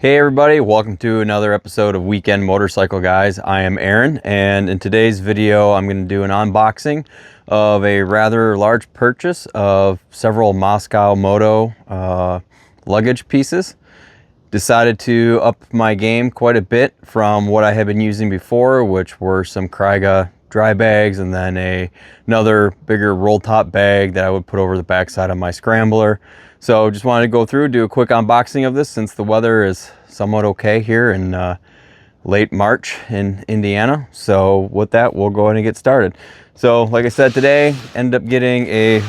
Hey everybody, welcome to another episode of Weekend Motorcycle Guys. I am Aaron, and in today's video I'm going to do an unboxing of a rather large purchase of several Mosko Moto luggage pieces. Decided to up my game quite a bit from what I had been using before, which were some Kryga dry bags and then another bigger roll top bag that I would put over the backside of my scrambler. So just wanted to go through, do a quick unboxing of this since the weather is somewhat okay here in late March in Indiana. So with that, we'll go ahead and get started. So like I said, today ended up getting a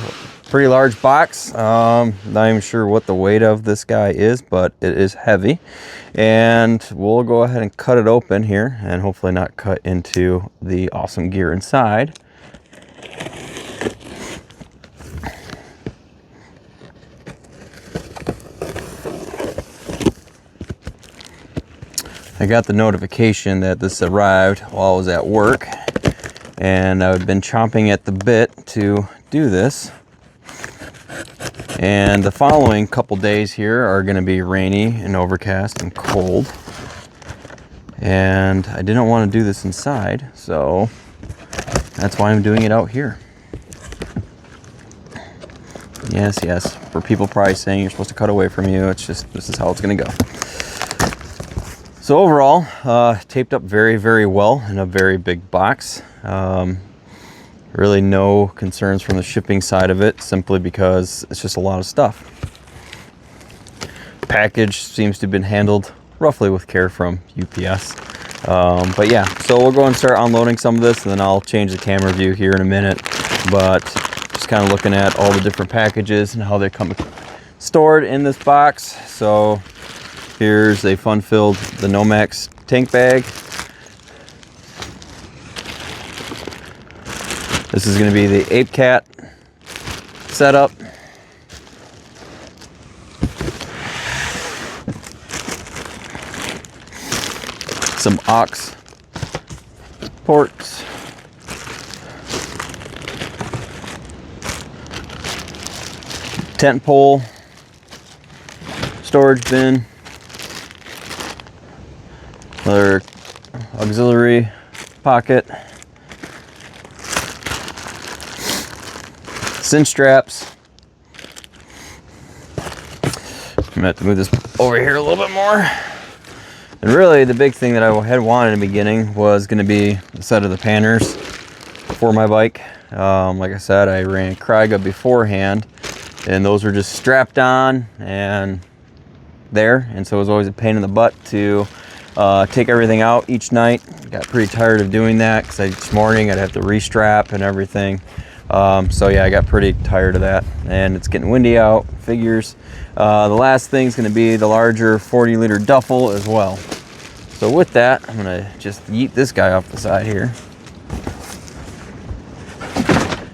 pretty large box. Not even sure what the weight of this guy is, but it is heavy. And we'll go ahead and cut it open here and hopefully not cut into the awesome gear inside. I got the notification that this arrived while I was at work, and I've been chomping at the bit to do this. And the following couple days here are going to be rainy and overcast and cold. And I didn't want to do this inside, so that's why I'm doing it out here. Yes, for people probably saying you're supposed to cut away from you, it's just, this is how it's going to go. So overall, taped up very well in a very big box. Really no concerns from the shipping side of it, simply because it's just a lot of stuff. Package seems to have been handled roughly with care from UPS. But yeah, so we'll go and start unloading some of this, and then I'll change the camera view here in a minute. But just kind of looking at all the different packages and how they come stored in this box. So here's a fun-filled, the Nomax tank bag. This is going to be the Apat setup. Some aux ports. Tent pole. Storage bin. Another auxiliary pocket. Cinch straps. I'm gonna have to move this over here a little bit more. And really the big thing that I had wanted in the beginning was going to be the set of the panniers for my bike. Like I said, I ran Kryga beforehand, and those were just strapped on and there, and so it was always a pain in the butt to take everything out each night. Got pretty tired of doing that because each morning I'd have to restrap and everything. So yeah, I got pretty tired of that, and it's getting windy out, figures. The last thing is going to be the larger 40-liter duffel as well. So with that, I'm going to just yeet this guy off the side here,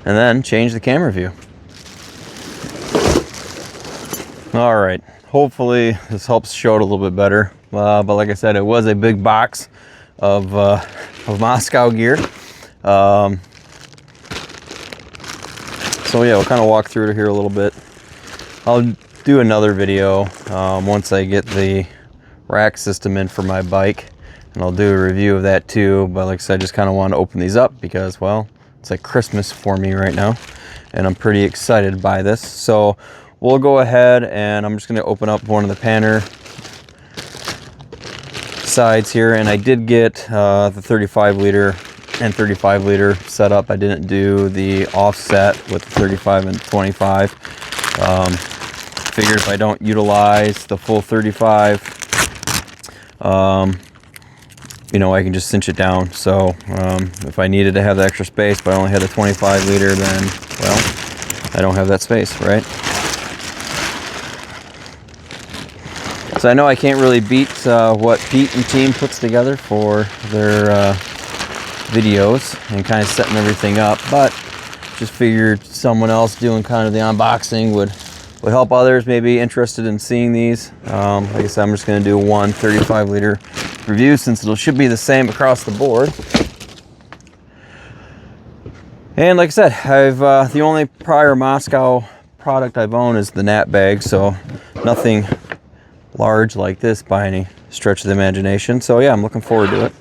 and then change the camera view. All right, hopefully this helps show it a little bit better. But like I said, it was a big box of Mosko gear. So yeah, we'll kind of walk through it here a little bit. I'll do another video once I get the rack system in for my bike, and I'll do a review of that too. But like I said, I just kind of want to open these up because, well, it's like Christmas for me right now, and I'm pretty excited by this. So we'll go ahead, and I'm just going to open up one of the pannier sides here, and I did get the 35-liter and 35-liter setup. I didn't do the offset with the 35 and 25. Figured if I don't utilize the full 35, you know, I can just cinch it down. So if I needed to have the extra space, but I only had the 25-liter, then, well, I don't have that space, right? So I know I can't really beat what Pete and team puts together for their videos and kind of setting everything up, but just figured someone else doing kind of the unboxing would help others maybe interested in seeing these. Like I said, I'm just going to do one 35-liter review since it should be the same across the board. And like I said, I've the only prior Mosko product I've owned is the Nat bag, so nothing large like this by any stretch of the imagination. So yeah, I'm looking forward to it.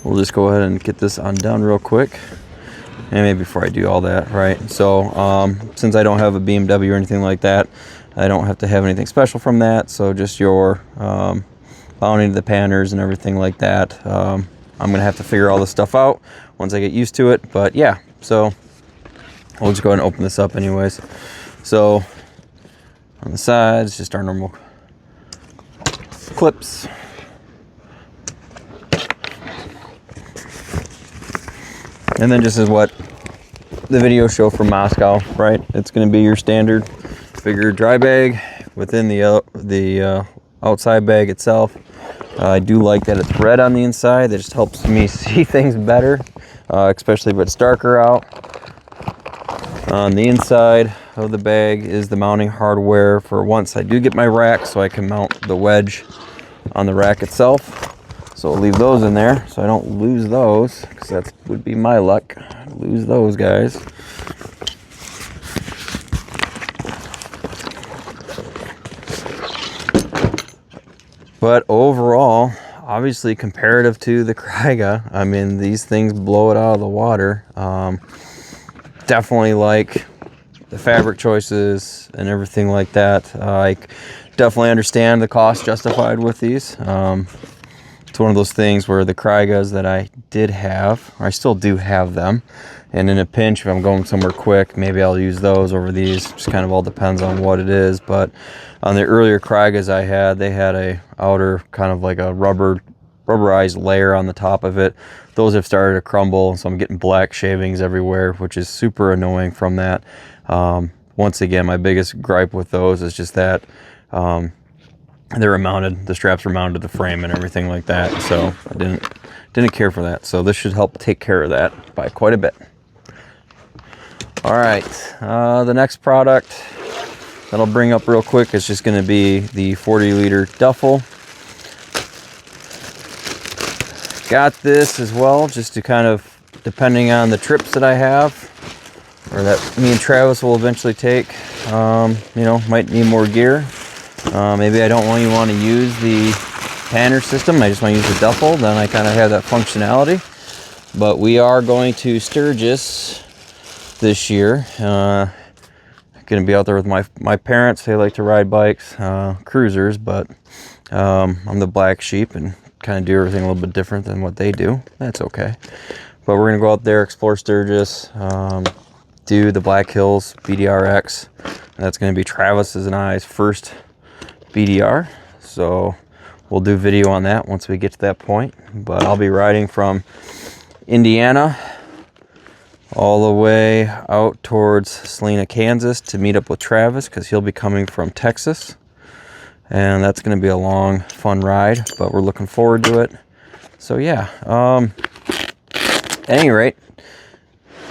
We'll just go ahead and get this undone real quick. And maybe before I do all that, right? So since I don't have a BMW or anything like that, I don't have to have anything special from that. So just your mounting the panners and everything like that. I'm gonna have to figure all this stuff out once I get used to it. But yeah, so we'll just go ahead and open this up anyways. So on the sides, just our normal clips. And then just as what the video show from Moscow, right? It's going to be your standard bigger dry bag within the outside bag itself. I do like that it's red on the inside. That just helps me see things better, especially if it's darker out. On the inside of the bag is the mounting hardware for once I do get my rack, so I can mount the wedge on the rack itself. So I'll leave those in there so I don't lose those, because that would be my luck, lose those guys. But overall, obviously comparative to the Kraiga, I mean, these things blow it out of the water. Definitely like the fabric choices and everything like that. I definitely understand the cost justified with these. It's one of those things where the Kraigas that I did have, or I still do have them, and in a pinch, if I'm going somewhere quick, maybe I'll use those over these. Just kind of all depends on what it is. But on the earlier Kraigas I had, they had a outer kind of like a rubberized layer on the top of it. Those have started to crumble, so I'm getting black shavings everywhere, which is super annoying from that. Once again, my biggest gripe with those is just that they're mounted, the straps were mounted to the frame and everything like that, so I didn't care for that. So this should help take care of that by quite a bit. All right, the next product that I'll bring up real quick is just going to be the 40-liter duffel. Got this as well, just to kind of, depending on the trips that I have, or that me and Travis will eventually take, you know, might need more gear. Maybe I don't really want to use the panner system, I just want to use the duffel, then I kind of have that functionality. But we are going to Sturgis this year. Going to be out there with my parents. They like to ride bikes, cruisers, but I'm the black sheep and kind of do everything a little bit different than what they do. That's okay. But we're going to go out there, explore Sturgis, do the Black Hills BDRX. That's going to be Travis's and I's first BDR, so we'll do video on that once we get to that point. But I'll be riding from Indiana all the way out towards Salina, Kansas to meet up with Travis, because he'll be coming from Texas, and that's going to be a long, fun ride, but we're looking forward to it. So yeah, at any rate,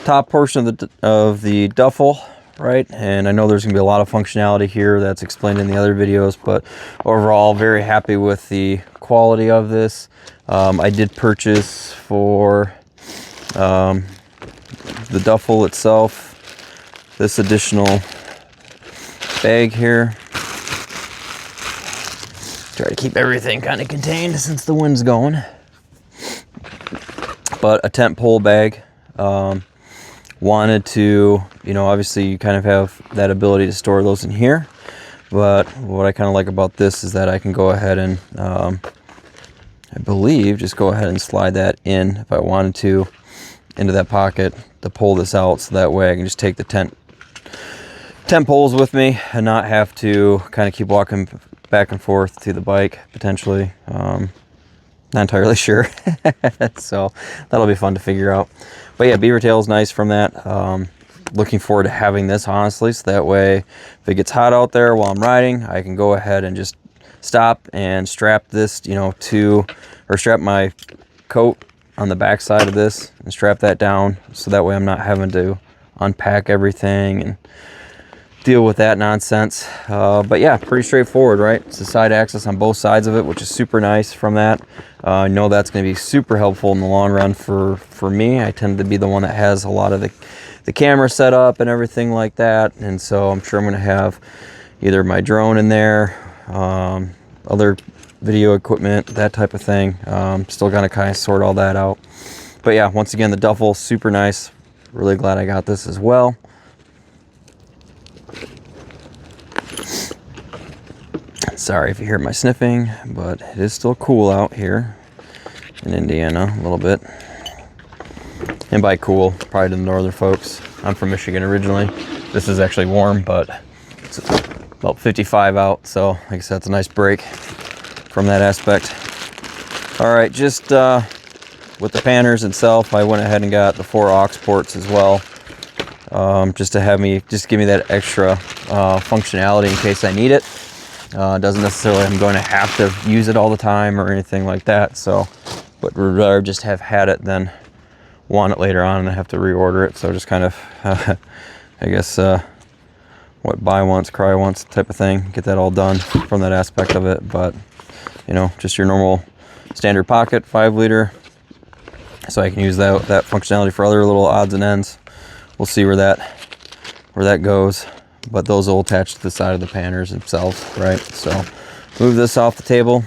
top portion of the duffel, right? And I know there's gonna be a lot of functionality here that's explained in the other videos, but overall, very happy with the quality of this. I did purchase for the duffel itself this additional bag here. Try to keep everything kind of contained since the wind's going. But a tent pole bag. Wanted to, you know, obviously you kind of have that ability to store those in here, but what I kind of like about this is that I can go ahead and I believe just go ahead and slide that in if I wanted to into that pocket to pull this out, so that way I can just take the tent poles with me and not have to kind of keep walking back and forth to the bike potentially. Not entirely sure. So that'll be fun to figure out. But yeah, beaver tail is nice from that. Looking forward to having this, honestly, so that way if it gets hot out there while I'm riding, I can go ahead and just stop and strap this, you know, strap my coat on the back side of this and strap that down, so that way I'm not having to unpack everything and deal with that nonsense. But yeah, pretty straightforward, right? It's a side access on both sides of it, which is super nice from that. I know that's going to be super helpful in the long run for me. I tend to be the one that has a lot of the camera set up and everything like that, and so I'm sure I'm going to have, either my drone in there, other video equipment, that type of thing. Still gonna kind of sort all that out. But yeah, once again, the duffel, super nice. Really glad I got this as well. Sorry if you hear my sniffing, but it is still cool out here in Indiana a little bit. And by cool, probably to the northern folks. I'm from Michigan originally. This is actually warm, but it's about 55 out. So like I said, it's a nice break from that aspect. All right, just with the panners itself, I went ahead and got the 4 aux ports as well. Just to give me that extra functionality in case I need it. Doesn't necessarily I'm going to have to use it all the time or anything like that. So, but would rather just have had it than want it later on and I have to reorder it. So just kind of, I guess, what buy once, cry once type of thing. Get that all done from that aspect of it. But, you know, just your normal standard pocket, 5 liter. So I can use that functionality for other little odds and ends. We'll see where that goes. But those will attach to the side of the panners themselves, right? So move this off the table,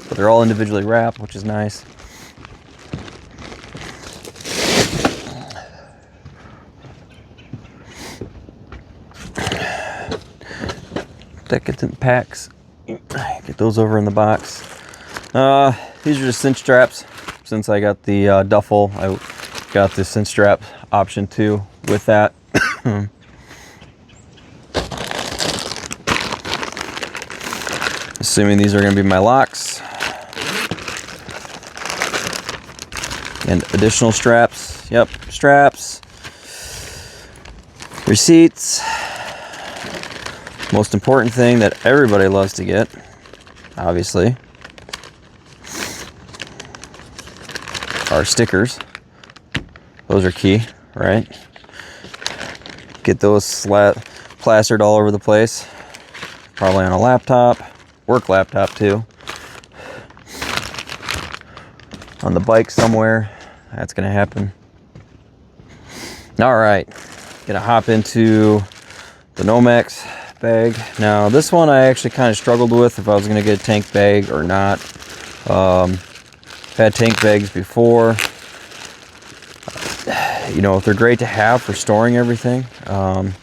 but they're all individually wrapped, which is nice. That gets in packs. Get those over in the box. These are just cinch straps. Since I got the duffel, I got the cinch strap option too with that. Assuming these are going to be my locks. And additional straps. Yep, straps. Receipts. Most important thing that everybody loves to get, obviously, are stickers. Those are key, right? Get those plastered all over the place. Probably on a laptop. Work laptop too. On the bike somewhere. That's gonna happen. All right, gonna hop into the Nomax bag. Now this one I actually kind of struggled with if I was gonna get a tank bag or not. Had tank bags before. You know, they're great to have for storing everything. And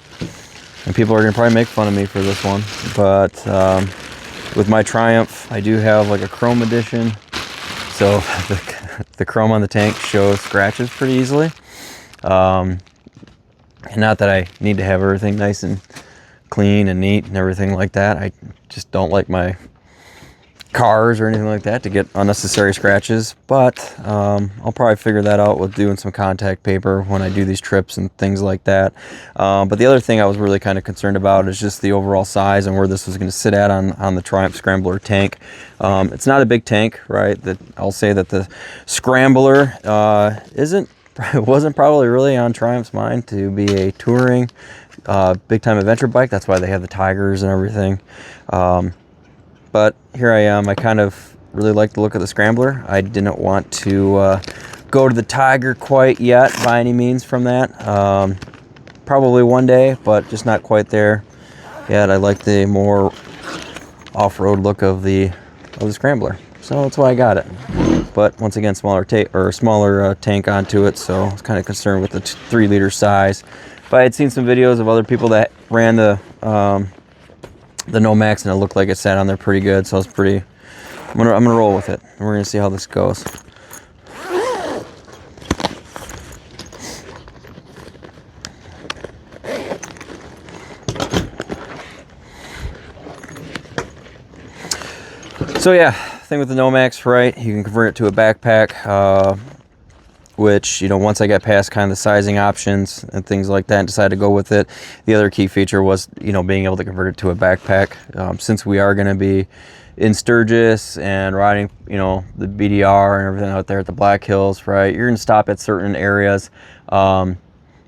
people are gonna probably make fun of me for this one, but with my Triumph, I do have like a chrome edition, so the chrome on the tank shows scratches pretty easily. And not that I need to have everything nice and clean and neat and everything like that. I just don't like my cars or anything like that to get unnecessary scratches, but I'll probably figure that out with doing some contact paper when I do these trips and things like that. But the other thing I was really kind of concerned about is just the overall size and where this was going to sit at on the Triumph Scrambler tank. It's not a big tank, right? That I'll say that the Scrambler wasn't probably really on Triumph's mind to be a touring big time adventure bike. That's why they have the Tigers and everything. But here I am. I kind of really like the look of the Scrambler. I didn't want to go to the Tiger quite yet by any means from that. Probably one day, but just not quite there yet. I like the more off-road look of the Scrambler, so that's why I got it. But once again, smaller tank onto it, so I was kind of concerned with the 3 liter size. But I had seen some videos of other people that ran the Nomax, and it looked like it sat on there pretty good, so I was I'm gonna roll with it, and we're gonna see how this goes. So yeah, thing with the Nomax, right? You can convert it to a backpack, which, you know, once I got past kind of the sizing options and things like that and decided to go with it, the other key feature was, you know, being able to convert it to a backpack. Since we are going to be in Sturgis and riding, you know, the BDR and everything out there at the Black Hills, right? You're going to stop at certain areas. I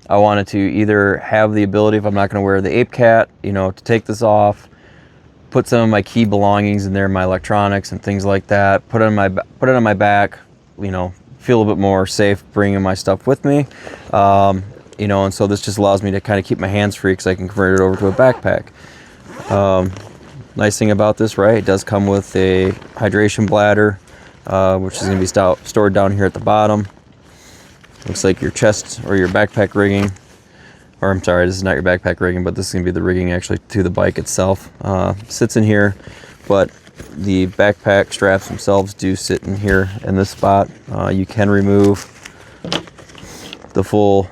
wanted to either have the ability, if I'm not going to wear the Ape Cat, you know, to take this off, put some of my key belongings in there, my electronics and things like that, put it on my back, you know, feel a bit more safe bringing my stuff with me, you know, and so this just allows me to kind of keep my hands free because I can convert it over to a backpack. Nice thing about this, right, it does come with a hydration bladder, which is going to be stored down here at the bottom. Looks like your chest or your backpack rigging, or I'm sorry, this is not your backpack rigging, but this is going to be the rigging actually to the bike itself. Sits in here, but the backpack straps themselves do sit in here in this spot. You can remove the full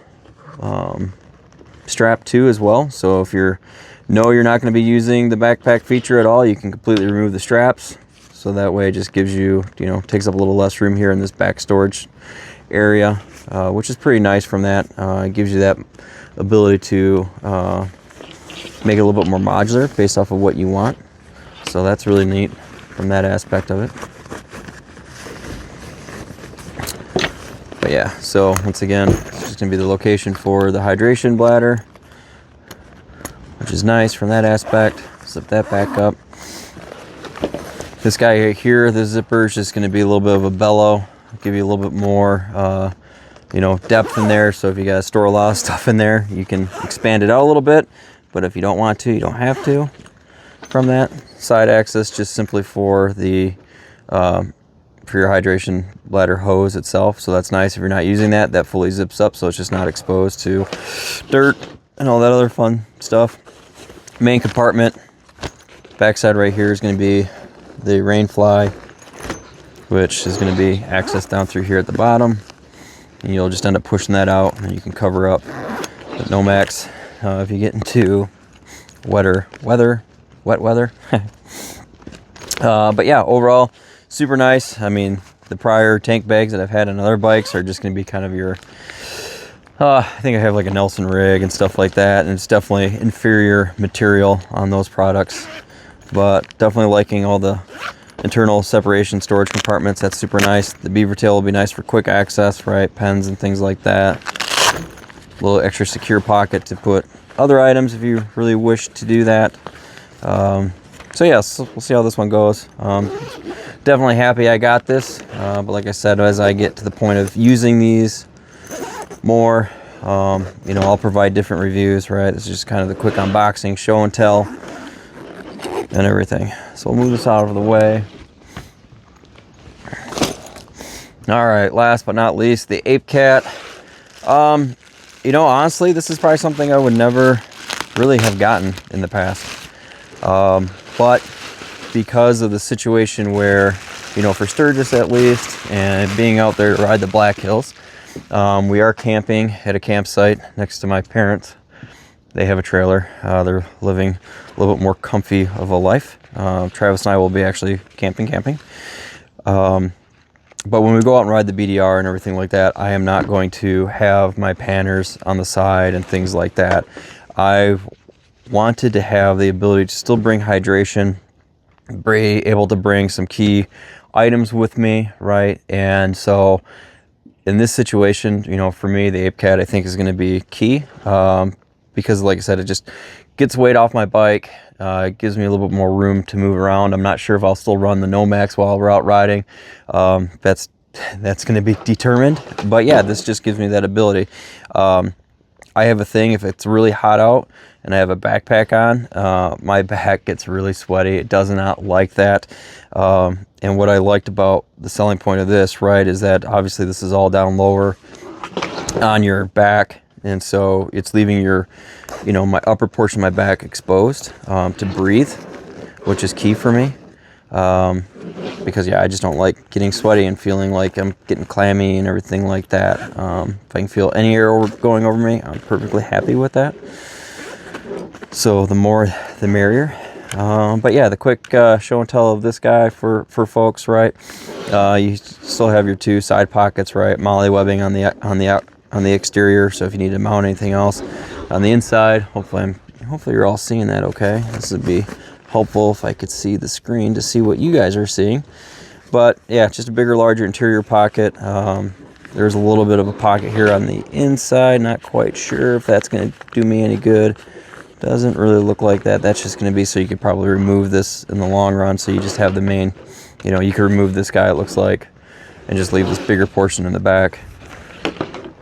strap too as well. So if you're not going to be using the backpack feature at all, you can completely remove the straps. So that way it just gives you, takes up a little less room here in this back storage area, which is pretty nice from that. It gives you that ability to make it a little bit more modular based off of what you want. So that's really neat from that aspect of it. But yeah, so once again, it's just going to be the location for the hydration bladder, which is nice from that aspect. Zip that back up. This guy right here, the zipper is just going to be a little bit of a bellow, give you a little bit more depth in there. So if you got to store a lot of stuff in there, you can expand it out a little bit, but if you don't want to, you don't have to. From that side access, just simply for the for your hydration bladder hose itself. So that's nice. If you're not using that, that fully zips up, so it's just not exposed to dirt and all that other fun stuff. Main compartment, backside right here is going to be the rain fly, which is going to be accessed down through here at the bottom, and you'll just end up pushing that out, and you can cover up the Nomax if you get into wet weather. But yeah, overall, super nice. I mean, the prior tank bags that I've had on other bikes are just going to be kind of your, I think I have like a Nelson rig and stuff like that, and it's definitely inferior material on those products. But definitely liking all the internal separation storage compartments. That's super nice. The beaver tail will be nice for quick access, right? Pens and things like that. A little extra secure pocket to put other items if you really wish to do that. So yes, we'll see how this one goes. Definitely happy I got this, but like I said, as I get to the point of using these more, I'll provide different reviews, right? This is just kind of the quick unboxing, show and tell, and everything. So we'll move this out of the way. All right, last but not least, the Apat. Honestly, this is probably something I would never really have gotten in the past. But because of the situation where, for Sturgis at least, and being out there to ride the Black Hills, we are camping at a campsite next to my parents. They have a trailer. They're living a little bit more comfy of a life. Travis and I will be actually camping. But when we go out and ride the BDR and everything like that, I am not going to have my panners on the side and things like that. I've wanted to have the ability to still bring hydration, be able to bring some key items with me, right? And so in this situation, for me, the Apat I think is going to be key, because like I said, it just gets weight off my bike. It gives me a little bit more room to move around. I'm not sure if I'll still run the Nomax while we're out riding. That's going to be determined, but yeah, this just gives me that ability. I have a thing, if it's really hot out and I have a backpack on, my back gets really sweaty. It does not like that. And what I liked about the selling point of this, right, is that obviously this is all down lower on your back. And so it's leaving your, my upper portion of my back exposed to breathe, which is key for me. Because yeah, I just don't like getting sweaty and feeling like I'm getting clammy and everything like that. If I can feel any air going over me, I'm perfectly happy with that. So the more the merrier. But yeah, the quick show and tell of this guy for folks, right? You still have your two side pockets, right? Molly webbing on the exterior, so if you need to mount anything else on the inside, hopefully you're all seeing that okay. This would be helpful if I could see the screen to see what you guys are seeing. But yeah, just a bigger, larger interior pocket. There's a little bit of a pocket here on the inside. Not quite sure if that's going to do me any good. Doesn't really look like that. That's just going to be so you could probably remove this in the long run, so you just have the main, you could remove this guy, it looks like, and just leave this bigger portion in the back.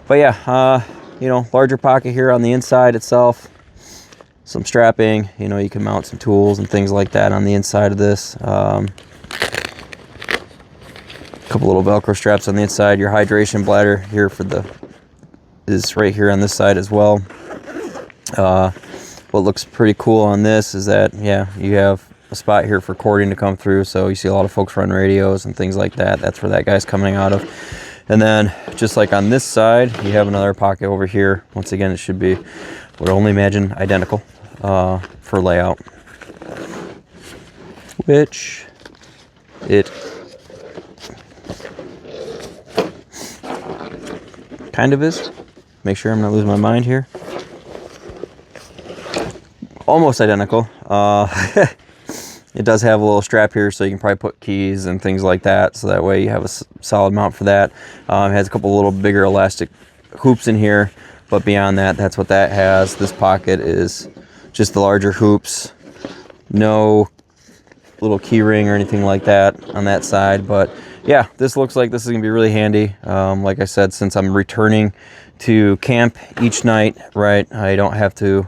But yeah, larger pocket here on the inside itself. some strapping. You know, you can mount some tools and things like that on the inside of this. A couple little Velcro straps on the inside. Your hydration bladder here is right here on this side as well. What looks pretty cool on this is that, yeah, you have a spot here for cording to come through. So you see a lot of folks run radios and things like that. That's where that guy's coming out of. And then just like on this side, you have another pocket over here. Once again, it should be, would only imagine, identical for layout, which it kind of is. Make sure I'm not losing my mind here. Almost identical. It does have a little strap here, so you can probably put keys and things like that, so that way you have a solid mount for that. It has a couple little bigger elastic hoops in here, but beyond that, that's what that has. This pocket is just the larger hoops. No little key ring or anything like that on that side, but yeah, this looks like this is gonna be really handy. Like I said, since I'm returning to camp each night, right, I don't have to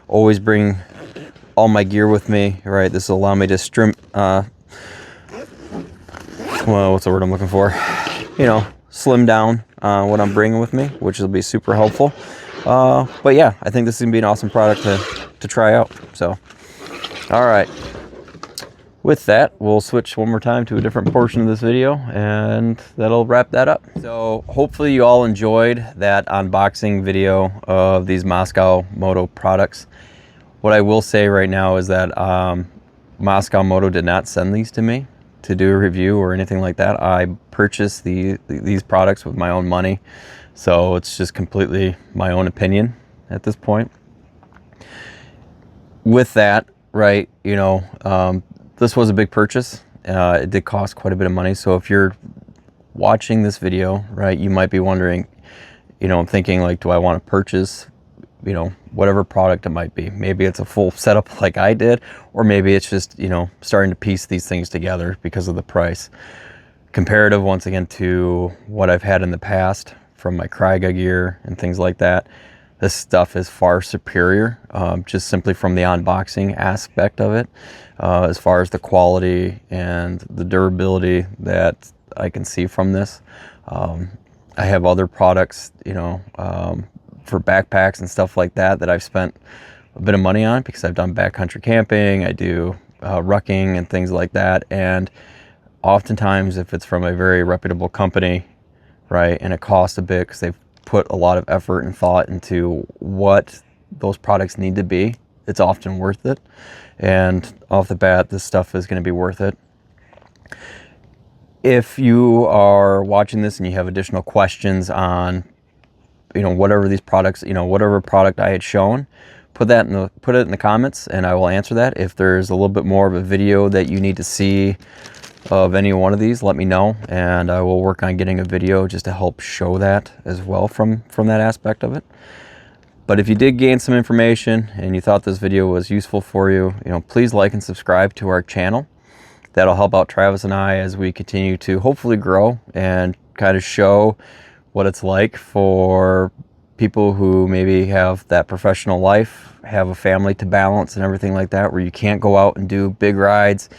always bring all my gear with me, right? This will allow me to well, what's the word I'm looking for? You know, slim down what I'm bringing with me, which will be super helpful. But yeah, I think this is gonna be an awesome product to try out. So, all right. With that, we'll switch one more time to a different portion of this video, and that'll wrap that up. So hopefully you all enjoyed that unboxing video of these Mosko Moto products. What I will say right now is that Mosko Moto did not send these to me to do a review or anything like that. I purchased these products with my own money, so it's just completely my own opinion at this point. With that, right, you know, this was a big purchase. It did cost quite a bit of money. So if you're watching this video, right, you might be wondering, you know, thinking like, do I want to purchase, you know, whatever product it might be? Maybe it's a full setup like I did, or maybe it's just, you know, starting to piece these things together because of the price. Comparative, once again, to what I've had in the past from my Kryga gear and things like that, this stuff is far superior, just simply from the unboxing aspect of it, as far as the quality and the durability that I can see from this. I have other products, you know, for backpacks and stuff like that that I've spent a bit of money on because I've done backcountry camping, I do rucking and things like that. And oftentimes if it's from a very reputable company, right, and it costs a bit because they've put a lot of effort and thought into what those products need to be, it's often worth it. And off the bat, this stuff is going to be worth it. If you are watching this and you have additional questions on, you know, whatever these products, you know, whatever product I had shown, put it in the comments and I will answer that. If there's a little bit more of a video that you need to see of any one of these, let me know, and I will work on getting a video just to help show that as well from that aspect of it. But if you did gain some information and you thought this video was useful for you, you know, please like and subscribe to our channel. That'll help out Travis and I as we continue to hopefully grow and kind of show what it's like for people who maybe have that professional life, have a family to balance and everything like that, where you can't go out and do big rides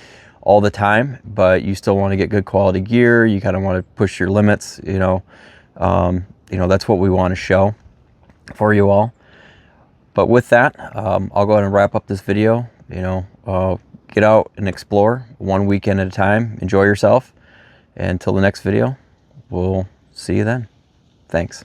all the time, but you still want to get good quality gear. You kind of want to push your limits, you know. That's what we want to show for you all. But with that, I'll go ahead and wrap up this video. You know, get out and explore one weekend at a time. Enjoy yourself. And until the next video, we'll see you then. Thanks.